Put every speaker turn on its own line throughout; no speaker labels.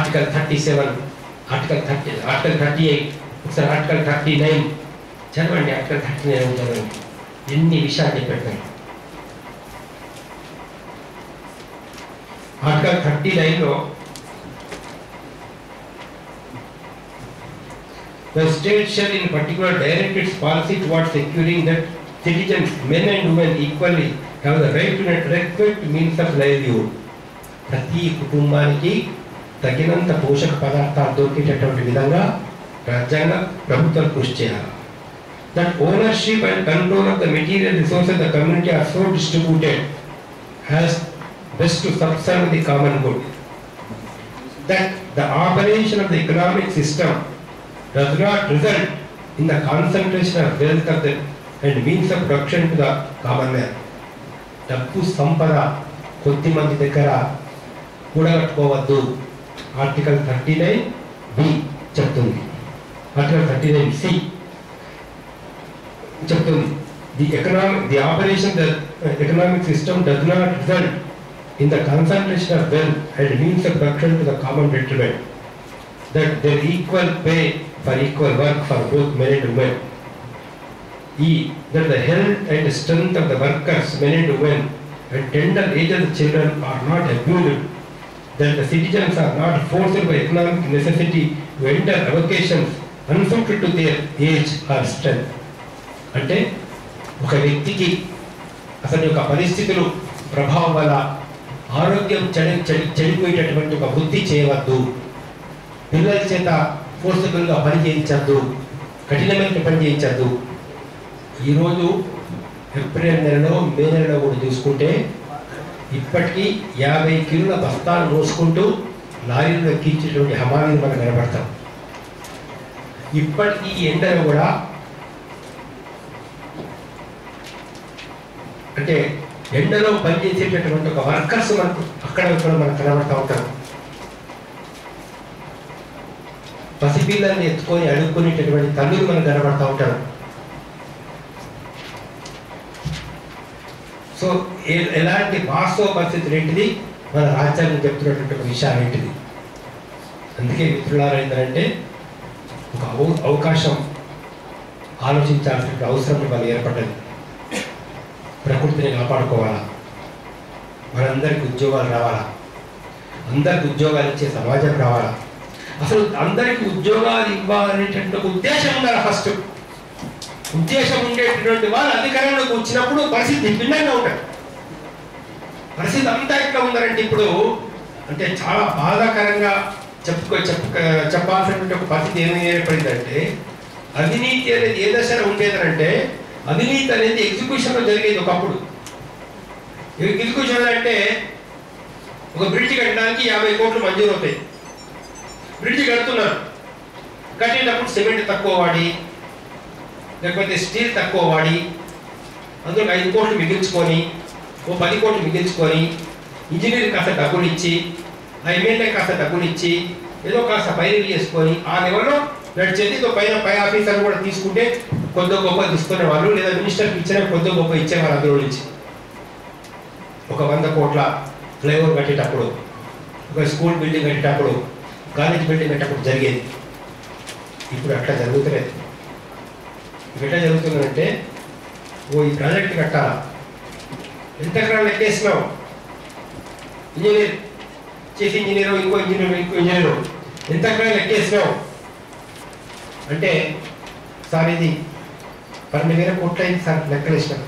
Article 37, article 30, article 38, ఒకసారి article 39 చదవండి. Article 39 చదవండి, ఎన్ని విషయాలు చెప్పారు. ఆర్టికల్ 39లో the state shall in particular direct its policy towards securing that citizens, men and women equally have the right to adequate means of livelihood. ప్రతి కుటుంబానికి తగినంత పోషక పదార్థాలు దొరికేటటువంటి విధంగా రాజ్యాంగ ప్రభుత్వం కృషి చేయాలి. That ownership and control of the material resources of the community are so distributed as best to subserve the common good. That the operation of the economic system does not result in the concentration of wealth of the and means of production to the common man. డబ్బు సంపద కొద్ది మంది దగ్గర కూడగట్టుకోవద్దు. Article 39B చెప్తుంది. Article 39C చెప్తుంది. The operation of the economic system does not result in the concentration of wealth and means of production to the common detriment. That there is equal pay for equal work for both men and women. That the health and strength of the workers, men and women, and tender age of the children are not abused. That the citizens are not forced by economic necessity to enter avocations unsuited to their age or strength. అంటే ఒక వ్యక్తికి అసలు యొక్క పరిస్థితులు ప్రభావం వల్ల ఆరోగ్యం చెడిపోయేటటువంటి ఒక వృత్తి చేయవద్దు. పిల్లల చేత ఫోర్సబుల్గా పని చేయించద్దు, కఠినమైన పని చేయించద్దు. ఈరోజు ఏప్రిల్ నెలలో, మే నెలలో కూడా చూసుకుంటే ఇప్పటికీ 50 కిలోల బస్తాలు మోసుకుంటూ లారీలు ఎక్కించేటువంటి హమాలీలు మనకు కనబడతాం. ఇప్పటికీ ఈ ఎండలు కూడా అంటే ఎండలో పనిచేసేటటువంటి ఒక వర్కర్స్ మనకు అక్కడ మనకు కనబడతా ఉంటారు. పసిపిల్లల్ని ఎత్తుకొని అడుక్కునేటటువంటి తల్లులు మనకు కనబడతా ఉంటారు. సో ఎలాంటి వాస్తవ పరిస్థితులు ఏంటిది, మన రాజ్యాంగం చెప్తున్నటువంటి ఒక విషయాలు ఏంటిది. అందుకే మిత్రులారా ఏంటంటే ఒక అవకాశం ఆలోచించాల్సిన అవసరం వాళ్ళు ఏర్పడ్డది. ప్రకృతిని కాపాడుకోవాలా, మనందరికి ఉద్యోగాలు రావాలా, అందరికి ఉద్యోగాలు ఇచ్చే సమాజం రావాలా. అసలు అందరికి ఉద్యోగాలు ఇవ్వాలనేటువంటి ఉద్దేశం ఉండాలి. ఫస్ట్ ఉద్దేశం ఉండేటటువంటి వాళ్ళు అధికారంలోకి వచ్చినప్పుడు పరిస్థితి భిన్నంగా ఉంటుంది. పరిస్థితి అంతా ఎట్లా ఉందంటే ఇప్పుడు అంటే చాలా బాధాకరంగా చెప్పాల్సినటువంటి ఒక పరిస్థితి ఏమి ఏర్పడిందంటే, అవినీతి అనేది ఏ దశలో ఉండేదనంటే, అవినీతి అనేది ఎగ్జిక్యూషన్లో జరిగేది. ఒకప్పుడు ఎగ్జిక్యూషన్ అంటే ఒక బ్రిడ్జ్ కట్టడానికి 50 కోట్లు మంజూరు అవుతాయి. బ్రిడ్జ్ కడుతున్నారు, కట్టేటప్పుడు సిమెంట్ తక్కువ వాడి, లేకపోతే స్టీల్ తక్కువ వాడి, అందులో 5 కోట్లు మిగిల్చుకొని, ఓ 10 కోట్లు మిగిల్చుకొని, ఇంజనీర్ కాస్త డబ్బులు ఇచ్చి, ఆ ఎమ్మెల్యే కాస్త డబ్బులు ఇచ్చి, ఏదో కాస్త పైరులు చేసుకొని ఆ లెవెల్లో నడిచేది. పై ఆఫీసర్లు కూడా తీసుకుంటే కొద్ది గొప్ప తీసుకునే వాళ్ళు, లేదా మినిస్టర్కి ఇచ్చిన కొద్ది గొప్ప ఇచ్చేవారు. అందులో నుంచి ఒక 100 కోట్ల ఫ్లైఓవర్ కట్టేటప్పుడు, ఒక స్కూల్ బిల్డింగ్ కట్టేటప్పుడు, కాలేజ్ బిల్డింగ్ కట్టేటప్పుడు జరిగేది. ఇప్పుడు అట్లా జరుగుతలేదు. ఎట్లా జరుగుతుందంటే, ఈ ప్రాజెక్ట్ కట్టాలా, ఎంత ఎకరాలు లెక్కేసినావు, ఇంజనీర్ చీఫ్ ఇంజనీరు, ఇంకో ఇంజనీరు ఎంత ఎకరాలు లెక్కేసినావు అంటే, సార్ ఇది 12,000 కోట్లు అయింది సార్ లెక్కలేసినాం.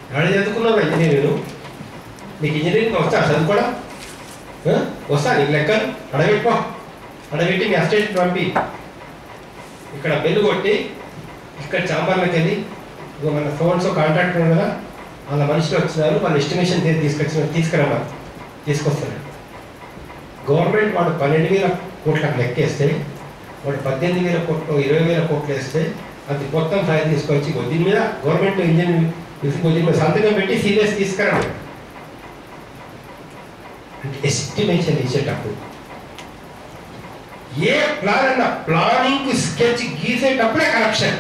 ఎక్కడ చదువుకున్నావు ఇంజనీరు? నీకు ఇంజనీరింగ్ వస్తా చదువుకోవడం? వస్తా నీకు లెక్కలు? అడబెట్టుకో, అడబెట్టి మీ అసిస్టెంట్ పంపి ఇక్కడ బెల్లు కొట్టి ఇక్కడ చాంబర్లోకి వెళ్ళి, ఇక మన ఫోన్స్ కాంట్రాక్టర్ ఉంది కదా, వాళ్ళ మనుషులు వచ్చినారు, వాళ్ళ ఎస్టిమేషన్ తీసుకురమ్మని తీసుకొస్తారు. గవర్నమెంట్ వాడు 12,000 కోట్లకు లెక్కేస్తే, వాడు 18,000 కోట్లు 20,000 కోట్లు వేస్తే అది మొత్తం ఫైల్ తీసుకొచ్చి దీని మీద గవర్నమెంట్ ఇంజనీర్ దీని మీద సంతకం పెట్టి సీరియస్ తీసుకురండి అంటే ఎస్టిమేషన్ ఇచ్చేటప్పుడు ఏ ప్లాన్ అన్న ప్లానింగ్ స్కెచ్ గీసేటప్పుడే కరప్షన్.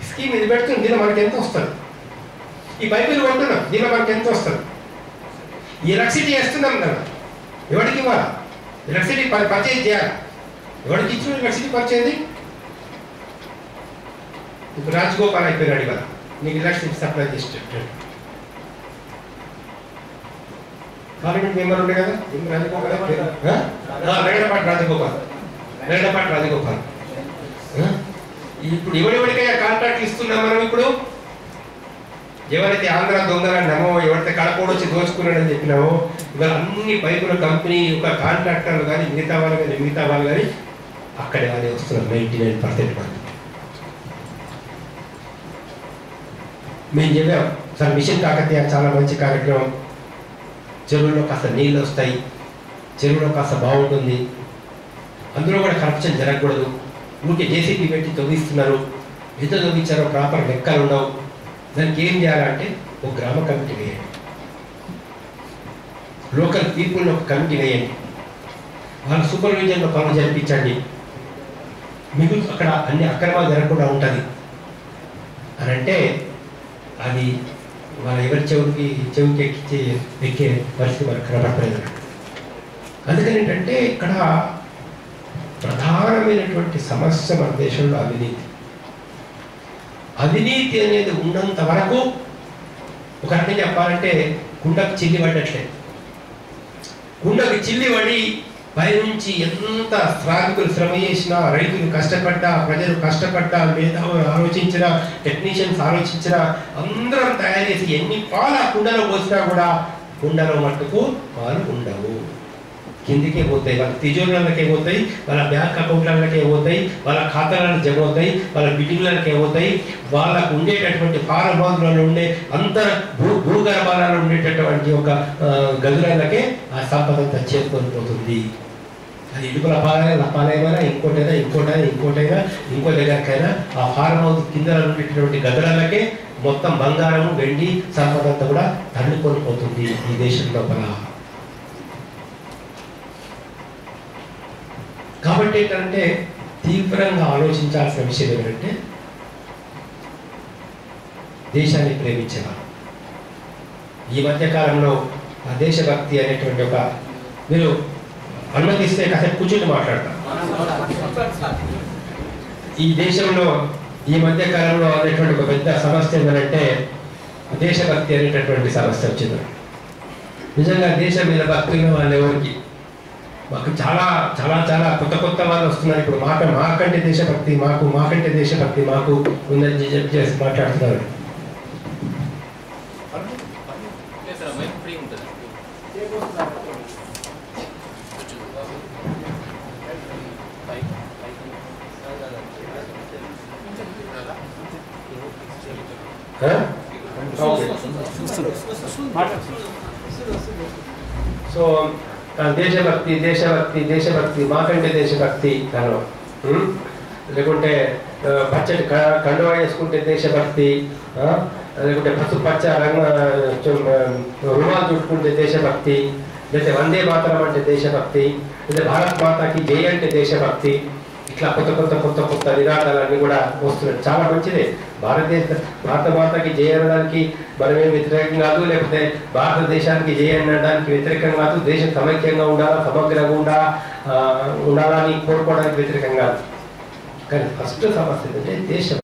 స్కీమ్ ఇది పెడుతుంది, దీనిలో మనకి ఎంత వస్తుంది, ఈ బైబిల్ కొంటున్నాం, దీనిలో మనకి ఎంత వస్తుంది, ఈ ఎలక్ట్రిసిటీ వేస్తున్నాం కదా, ఎవరికి ఇవ్వాలి? ఎలక్ట్రిసిటీ పర్చేజ్ చేయాలి. ఎవరికి ఇచ్చిన ఎలక్ట్రిసిటీ పర్చేజ్? ఇప్పుడు రాజగోపాల్ అయిపోయినాడు ఇవాళ, నీకు ఎలక్ట్రిసిటీ సప్లై చేసేటట్టు. పార్లమెంట్ మెంబర్ ఉండే కదా లగడపాటి రాజగోపాల్. ఇప్పుడు ఎవరెవరికైనా కాంట్రాక్ట్ ఇస్తున్నాం మనం. ఇప్పుడు ఎవరైతే ఆంధ్ర దొంగలని నమ్మో, ఎవరైతే కడపడు వచ్చి దోచుకున్నాడని చెప్పినామో, ఇవాళ అన్ని పైపుల కంపెనీ యొక్క కాంట్రాక్టర్లు కానీ మిగతా వాళ్ళు కానీ అక్కడే వాళ్ళే వస్తున్నారు 99% మంది. మేము చెప్పాం సార్, మిషన్ కాకతీయ చాలా మంచి కార్యక్రమం. చెరువులో కాస్త నీళ్ళు వస్తాయి, చెరువులో కాస్త బాగుంటుంది, అందులో కూడా కరప్షన్ జరగకూడదు. ఊరికే జేసీబీ పెట్టి తవ్విస్తున్నారు, ఎంత తవ్వించారో ప్రాపర్ లెక్కలు ఉండవు. దానికి ఏం చేయాలంటే ఒక గ్రామ కమిటీ వేయండి, లోకల్ పీపుల్ని ఒక కమిటీ వేయండి, వాళ్ళ సూపర్విజన్లో పనులు జరిపించండి, మీకు అక్కడ అన్ని అక్రమాలు జరగకుండా ఉంటుంది అని అంటే అది వాళ్ళ ఎవరి చెవికి ఎక్కే పరిస్థితి మనకు కనబడలేదు. అందుకని ఏంటంటే ఇక్కడ ప్రధానమైనటువంటి సమస్య మన దేశంలో అవినీతి అనేది ఉన్నంత వరకు ఒక రకంగా చెప్పాలంటే కుండకు చిల్లి పడ్డట్లే. కుండకు చిల్లి పడి పైనుంచి ఎంత శ్రామికులు శ్రమ చేసినా, రైతులు కష్టపడ్డా, ప్రజలు కష్టపడ్డా, మేధావులు ఆలోచించినా, టెక్నీషియన్స్ ఆలోచించినా, అందరం తయారు చేసి ఎన్ని పాలు ఆ కుండలో పోసినా కూడా కుండలో మట్టుకు పాలు ఉండవు, కిందికే పోతాయి, వాళ్ళ తిజోరీలకే పోతాయి, వాళ్ళ బ్యాంక్ అకౌంట్లకే పోతాయి, వాళ్ళ ఖాతాలను జమ అవుతాయి, వాళ్ళ బిల్డింగ్లకే పోతాయి, వాళ్ళకు ఉండేటటువంటి ఫారం హౌస్లలో ఉండే అంతర భూగర్భాలలో ఉండేటటువంటి ఒక గదులకే ఆ సంపద అంతా చేరుకొని పోతుంది. అది ఇటుకల పాలైనా ఇంకోటైనా ఇంకో దగ్గరకైనా ఆ ఫారం హౌస్ కింద ఉండేటటువంటి గదులకే మొత్తం బంగారము వెండి సంపద అంతా కూడా తన్నుకొని పోతుంది ఈ దేశం లోపల. కాబట్టి ఏంటంటే తీవ్రంగా ఆలోచించాల్సిన విషయం ఏమిటంటే దేశాన్ని ప్రేమించేవారు. ఈ మధ్యకాలంలో ఆ దేశభక్తి అనేటువంటి ఒక, మీరు అనుమతిస్తే కాసేపు కూర్చొని మాట్లాడతాం. ఈ దేశంలో ఈ మధ్యకాలంలో అనేటువంటి ఒక పెద్ద సమస్య ఏంటంటే దేశభక్తి అనేటటువంటి సమస్య వచ్చింది. నిజంగా దేశం మీద భక్తి ఉన్న వాళ్ళు ఎవరికి, మాకు చాలా చాలా చాలా కొత్త వాళ్ళు వస్తున్నారు. ఇప్పుడు మాకంటే దేశభక్తి మాకంటే దేశభక్తి మాకు ఉందని చెప్పి మాట్లాడుతున్నారు. సో దేశభక్తి మాకంటే దేశభక్తి కారణం, లేకుంటే పచ్చడి కండువా వేసుకుంటే దేశభక్తి, లేకుంటే పసుపచ్చ రుమాలు చుట్టుకుంటే దేశభక్తి, లేకపోతే వందే మాతరం అంటే దేశభక్తి, లేదా భారత్ మాతాకి జై అంటే దేశభక్తి. ఇట్లా కొత్త నినాదాలన్నీ కూడా వస్తున్నాయి. చాలా మంచిదే. భారత మాతకి జై అనడానికి మనమేం వ్యతిరేకం కాదు, లేకపోతే భారతదేశానికి జై అనడానికి వ్యతిరేకం కాదు. దేశం సమైక్యంగా ఉండాలా, సమగ్రంగా ఉండాలని కోరుకోవడానికి వ్యతిరేకం కాదు. కానీ ఫస్ట్ సమస్య ఏంటంటే దేశం